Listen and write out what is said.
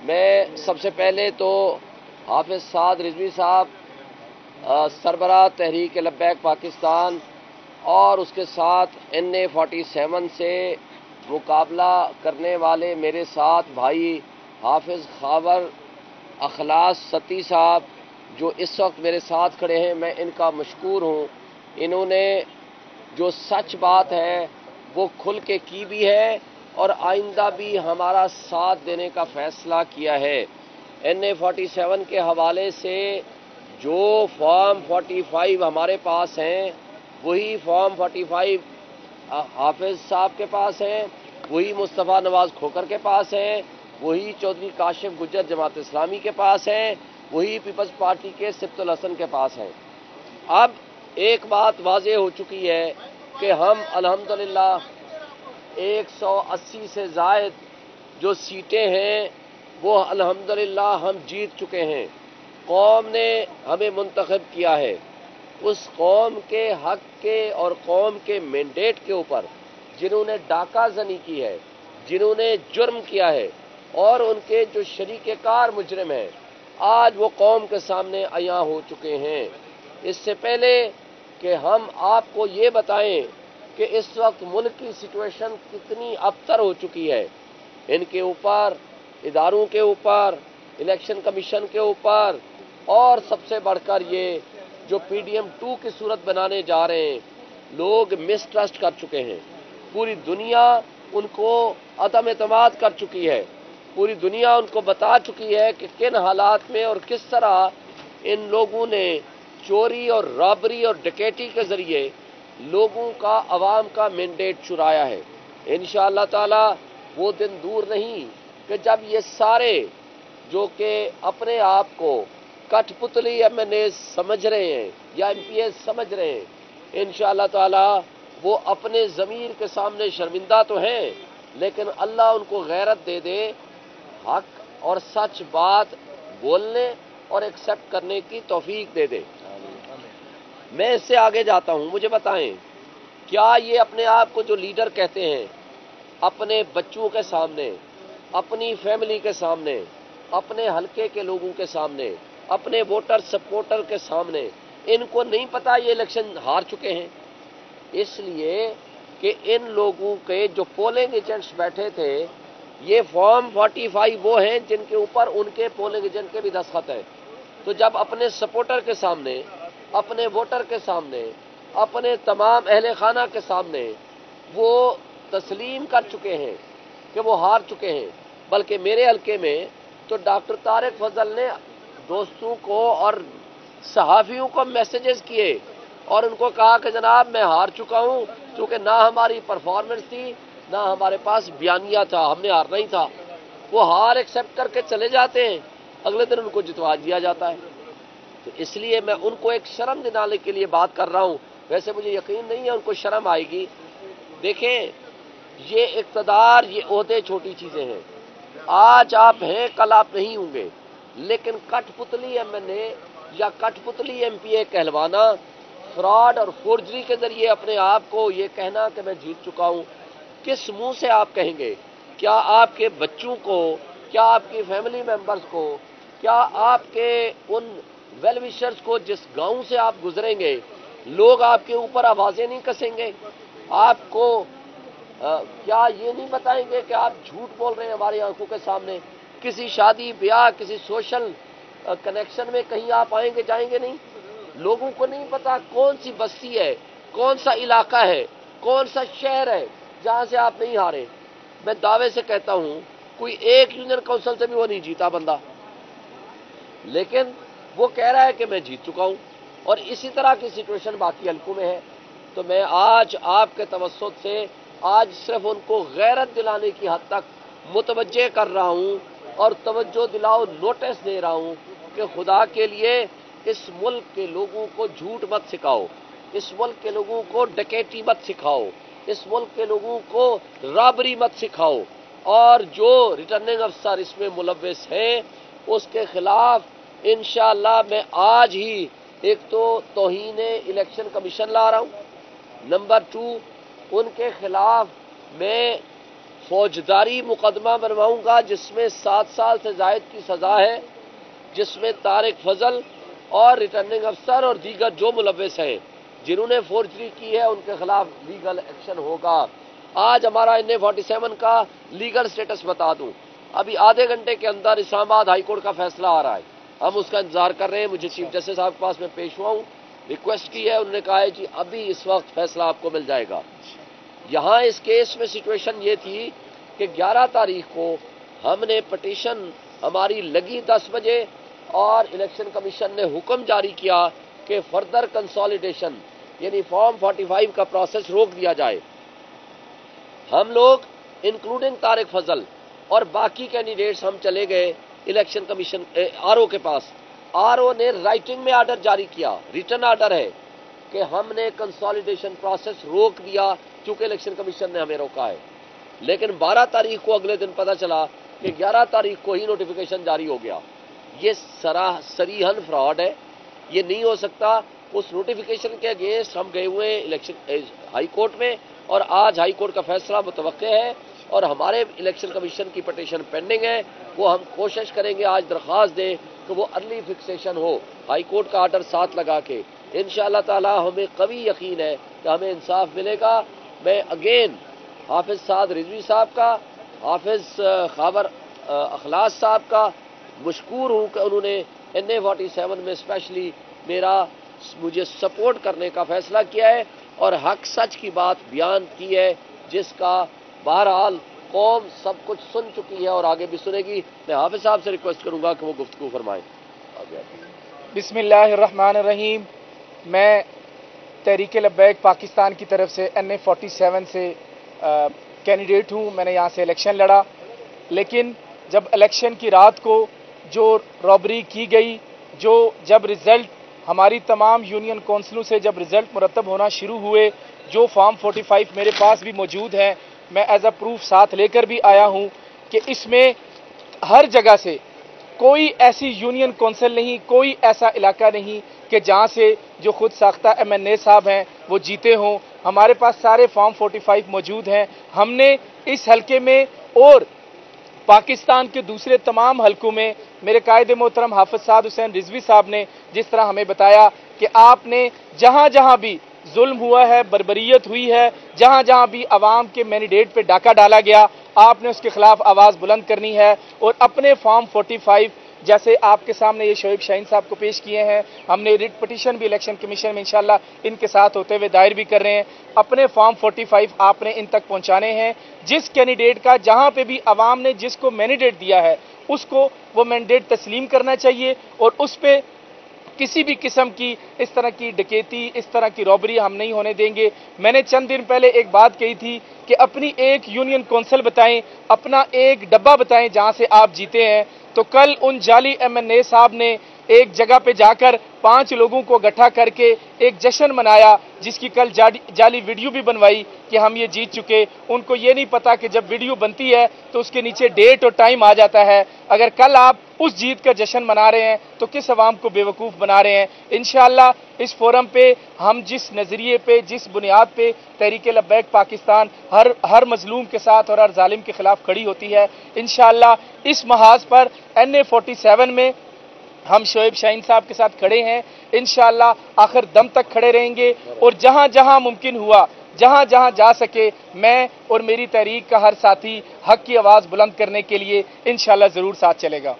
میں سب سے پہلے تو حافظ سعد رضوی صاحب سربراہ تحریک لبیک پاکستان اور اس کے ساتھ NA47 سے مقابلہ کرنے والے میرے ساتھ بھائی حافظ خاور اخلاص ستی صاحب جو اس وقت میرے ساتھ کھڑے ہیں، میں ان کا مشکور ہوں۔ انہوں نے جو سچ بات ہے وہ کھل کے کی بھی ہے اور آئندہ بھی ہمارا ساتھ دینے کا فیصلہ کیا ہے۔ NA47 کے حوالے سے جو فارم 45 ہمارے پاس ہیں وہی فارم 45 حافظ صاحب کے پاس ہیں، وہی مصطفیٰ نواز کھوکر کے پاس ہیں، وہی چودھری کاشف گجر جماعت اسلامی کے پاس ہیں، وہی پیپلز پارٹی کے سبت الحسن کے پاس ہیں۔ اب ایک بات واضح ہو چکی ہے کہ ہم الحمدللہ 180 سے زائد جو سیٹیں ہیں وہ الحمدللہ ہم جیت چکے ہیں۔ قوم نے ہمیں منتخب کیا ہے، اس قوم کے حق کے اور قوم کے مینڈیٹ کے اوپر جنہوں نے ڈاکہ زنی کی ہے، جنہوں نے جرم کیا ہے اور ان کے جو شریک کار مجرم ہیں، آج وہ قوم کے سامنے عیاں ہو چکے ہیں۔ اس سے پہلے کہ ہم آپ کو یہ بتائیں کہ اس وقت ملک کی سچویشن کتنی ابتر ہو چکی ہے، ان کے اوپر، اداروں کے اوپر، الیکشن کمیشن کے اوپر، اور سب سے بڑھ کر یہ جو PDM-2 کی صورت بنانے جا رہے ہیں، لوگ مسٹرسٹ کر چکے ہیں۔ پوری دنیا ان کو عدم اعتماد کر چکی ہے، پوری دنیا ان کو بتا چکی ہے کہ کن حالات میں اور کس طرح ان لوگوں نے چوری اور رابری اور ڈکیتی کے ذریعے لوگوں کا، عوام کا مینڈیٹ چرایا ہے۔ انشاءاللہ تعالی وہ دن دور نہیں کہ جب یہ سارے جو کہ اپنے آپ کو کٹھ پتلی MNAs سمجھ رہے ہیں یا MPAs سمجھ رہے ہیں، انشاءاللہ تعالی وہ اپنے ضمیر کے سامنے شرمندہ تو ہیں، لیکن اللہ ان کو غیرت دے دے، حق اور سچ بات بولنے اور ایکسیپٹ کرنے کی توفیق دے دے۔ میں اس سے آگے جاتا ہوں، مجھے بتائیں کیا یہ اپنے آپ کو جو لیڈر کہتے ہیں، اپنے بچوں کے سامنے، اپنی فیملی کے سامنے، اپنے حلقے کے لوگوں کے سامنے، اپنے ووٹر سپورٹر کے سامنے، ان کو نہیں پتا یہ الیکشن ہار چکے ہیں؟ اس لیے کہ ان لوگوں کے جو پولنگ ایجنٹس بیٹھے تھے، یہ فارم 45 وہ ہیں جن کے اوپر ان کے پولنگ ایجنٹ کے بھی دستخط ہیں۔ تو جب اپنے سپورٹر کے سامنے، اپنے ووٹر کے سامنے، اپنے تمام اہل خانہ کے سامنے وہ تسلیم کر چکے ہیں کہ وہ ہار چکے ہیں، بلکہ میرے حلقے میں تو ڈاکٹر طارق فضل نے دوستوں کو اور صحافیوں کو میسیجز کیے اور ان کو کہا کہ جناب میں ہار چکا ہوں، کیونکہ نہ ہماری پرفارمنس تھی، نہ ہمارے پاس بیانیہ تھا، ہم نے ہارنا ہی تھا۔ وہ ہار ایکسیپٹ کر کے چلے جاتے ہیں، اگلے دن ان کو جتوا دیا جاتا ہے۔ تو اس لیے میں ان کو ایک شرم دلانے کے لیے بات کر رہا ہوں، ویسے مجھے یقین نہیں ہے ان کو شرم آئے گی۔ دیکھیں، یہ اقتدار، یہ عہدے چھوٹی چیزیں ہیں، آج آپ ہیں کل آپ نہیں ہوں گے، لیکن کٹھ پتلی MNA یا کٹھ پتلی MPA کہلوانا، فراڈ اور فورجری کے ذریعے اپنے آپ کو یہ کہنا کہ میں جیت چکا ہوں، کس منہ سے آپ کہیں گے؟ کیا آپ کے بچوں کو، کیا آپ کی فیملی ممبرز کو، کیا آپ کے ان ویل وشرز کو جس گاؤں سے آپ گزریں گے، لوگ آپ کے اوپر آوازیں نہیں کسیں گے؟ آپ کو کیا یہ نہیں بتائیں گے کہ آپ جھوٹ بول رہے ہیں ہماری آنکھوں کے سامنے؟ کسی شادی بیاہ، کسی سوشل کنیکشن میں کہیں آپ آئیں گے جائیں گے نہیں؟ لوگوں کو نہیں پتا کون سی بستی ہے، کون سا علاقہ ہے، کون سا شہر ہے جہاں سے آپ نہیں ہارے۔ میں دعوے سے کہتا ہوں کوئی ایک یونین کونسل سے بھی وہ نہیں جیتا بندہ، لیکن وہ کہہ رہا ہے کہ میں جیت چکا ہوں، اور اسی طرح کی سچویشن باقی حلقوں میں ہے۔ تو میں آج آپ کے توسط سے آج صرف ان کو غیرت دلانے کی حد تک متوجہ کر رہا ہوں اور توجہ دلاؤ نوٹس دے رہا ہوں کہ خدا کے لیے اس ملک کے لوگوں کو جھوٹ مت سکھاؤ، اس ملک کے لوگوں کو ڈکیتی مت سکھاؤ، اس ملک کے لوگوں کو رابری مت سکھاؤ، اور جو ریٹرننگ افسر اس میں ملوث ہیں اس کے خلاف انشاءاللہ میں آج ہی ایک تو توہین الیکشن کمیشن لا رہا ہوں، نمبر 2 ان کے خلاف میں فوجداری مقدمہ بنواؤں گا جس میں 7 سال سے زائد کی سزا ہے، جس میں طارق فضل اور ریٹرننگ افسر اور دیگر جو ملوث ہیں جنہوں نے فورجری کی ہے ان کے خلاف لیگل ایکشن ہوگا۔ آج ہمارا NA-47 کا لیگل سٹیٹس بتا دوں، ابھی آدھے گھنٹے کے اندر اسلام آباد ہائی کورٹ کا فیصلہ آ رہا ہے، ہم اس کا انتظار کر رہے ہیں۔ مجھے چیف جسٹس صاحب کے پاس میں پیش ہوا ہوں، ریکویسٹ کی ہے، انہوں نے کہا ہے جی ابھی اس وقت فیصلہ آپ کو مل جائے گا۔ یہاں اس کیس میں سچویشن یہ تھی کہ 11 تاریخ کو ہم نے پٹیشن ہماری لگی 10 بجے اور الیکشن کمیشن نے حکم جاری کیا کہ فردر کنسالیڈیشن یعنی فارم 45 کا پروسیس روک دیا جائے۔ ہم لوگ انکلوڈنگ طارق فضل اور باقی کینڈیڈیٹس ہم چلے گئے الیکشن کمیشن RO کے پاس۔ RO نے رائٹنگ میں آرڈر جاری کیا، ریٹن آرڈر ہے کہ ہم نے کنسالیڈیشن پروسیس روک دیا چونکہ الیکشن کمیشن نے ہمیں روکا ہے۔ لیکن 12 تاریخ کو اگلے دن پتہ چلا کہ 11 تاریخ کو ہی نوٹیفیکیشن جاری ہو گیا۔ یہ صریحاً فراڈ ہے، یہ نہیں ہو سکتا۔ اس نوٹیفیکیشن کے اگینسٹ ہم گئے ہوئے الیکشن ہائی کورٹ میں اور آج ہائی کورٹ کا فیصلہ متوقع ہے اور ہمارے الیکشن کمیشن کی پٹیشن پینڈنگ ہے۔ وہ ہم کوشش کریں گے آج درخواست دیں کہ وہ ارلی فکسیشن ہو ہائی کورٹ کا آرڈر ساتھ لگا کے۔ انشاءاللہ تعالی ہمیں قوی یقین ہے کہ ہمیں انصاف ملے گا۔ میں اگین حافظ سعد رضوی صاحب کا، حافظ خاور اخلاص صاحب کا مشکور ہوں کہ انہوں نے NA-47 میں اسپیشلی مجھے سپورٹ کرنے کا فیصلہ کیا ہے اور حق سچ کی بات بیان کی ہے، جس کا بہرحال قوم سب کچھ سن چکی ہے اور آگے بھی سنے گی۔ میں حافظ صاحب سے ریکویسٹ کروں گا کہ وہ گفتگو فرمائیں۔ بسم اللہ الرحمن الرحیم۔ میں تحریک لبیک پاکستان کی طرف سے NA-47 سے کینڈیڈیٹ ہوں۔ میں نے یہاں سے الیکشن لڑا، لیکن جب الیکشن کی رات کو جو رابری کی گئی، جب رزلٹ ہماری تمام یونین کونسلوں سے جب رزلٹ مرتب ہونا شروع ہوئے، جو فارم 45 میرے پاس بھی موجود ہے، میں ایز اے پروف ساتھ لے کر بھی آیا ہوں کہ اس میں ہر جگہ سے کوئی ایسی یونین کونسل نہیں، کوئی ایسا علاقہ نہیں کہ جہاں سے جو خود ساختہ MNA صاحب ہیں وہ جیتے ہوں۔ ہمارے پاس سارے فارم 45 موجود ہیں۔ ہم نے اس حلقے میں اور پاکستان کے دوسرے تمام حلقوں میں میرے قائد محترم حافظ سعد حسین رضوی صاحب نے جس طرح ہمیں بتایا کہ آپ نے جہاں جہاں بھی ظلم ہوا ہے، بربریت ہوئی ہے، جہاں جہاں بھی عوام کے مینڈیٹ پہ ڈاکہ ڈالا گیا، آپ نے اس کے خلاف آواز بلند کرنی ہے اور اپنے فارم 45 جیسے آپ کے سامنے یہ شعیب شاہین صاحب کو پیش کیے ہیں، ہم نے ریٹ پٹیشن بھی الیکشن کمیشن میں انشاءاللہ ان کے ساتھ ہوتے ہوئے دائر بھی کر رہے ہیں۔ اپنے فارم 45 آپ نے ان تک پہنچانے ہیں۔ جس کینڈیڈیٹ کا جہاں پہ بھی عوام نے جس کو مینڈیٹ دیا ہے اس کو وہ مینڈیٹ تسلیم کرنا چاہیے اور اس پہ کسی بھی قسم کی اس طرح کی ڈکیتی، اس طرح کی رابری ہم نہیں ہونے دیں گے۔ میں نے چند دن پہلے ایک بات کہی تھی کہ اپنی ایک یونین کونسل بتائیں، اپنا ایک ڈبہ بتائیں جہاں سے آپ جیتے ہیں۔ تو کل ان جعلی MNA صاحب نے ایک جگہ پہ جا کر 5 لوگوں کو اکٹھا کر کے ایک جشن منایا، جس کی کل جعلی ویڈیو بھی بنوائی کہ ہم یہ جیت چکے۔ ان کو یہ نہیں پتا کہ جب ویڈیو بنتی ہے تو اس کے نیچے ڈیٹ اور ٹائم آ جاتا ہے۔ اگر کل آپ اس جیت کا جشن منا رہے ہیں تو کس عوام کو بیوقوف بنا رہے ہیں؟ انشاءاللہ اس فورم پہ ہم جس نظریے پہ، جس بنیاد پہ تحریک لبیک پاکستان ہر مظلوم کے ساتھ اور ہر ظالم کے خلاف کھڑی ہوتی ہے، انشاءاللہ اس محاذ پر NA-47 میں ہم شعیب شاہین صاحب کے ساتھ کھڑے ہیں، انشاءاللہ آخر دم تک کھڑے رہیں گے اور جہاں جہاں ممکن ہوا، جہاں جہاں جا سکے، میں اور میری تحریک کا ہر ساتھی حق کی آواز بلند کرنے کے لیے انشاءاللہ ضرور ساتھ چلے گا۔